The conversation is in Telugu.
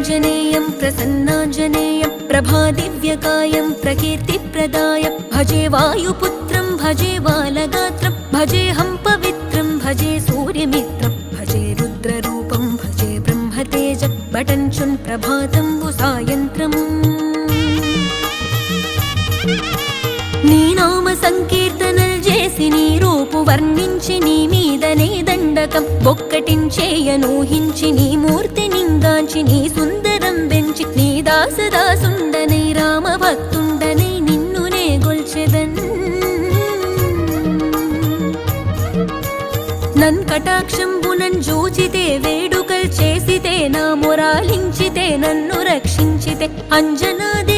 आञ्जनेयं प्रसन्नाञ्जनेयं प्रभादिव्यकायं प्रकीर्तिप्रदाय भजे वायुपुत्रं भजे बालगात्रं भजेऽहं पवित्रं भजे सूर्यमित्रं भजे रुद्ररूपं भजे ब्रह्मतेज बटञ्चुन् प्रभातं सायन्त्रम् నీ నామ సంకీర్తనలు చేసి నీ రూపు వర్ణించి నీ మీదనే దండకం బొక్కటించేయనూహించి నీ మూర్తి నింగాంచి నీ సుందరం పెంచి నీ దాసదాసుండనై రామ భక్తుండనై నిన్నునే గొల్చెదన్ నన్ కటాక్షంబునన్ జూచితే వేడుకల్ చేసితే నా మొరాలించితే నన్ను రక్షించితే అంజనాది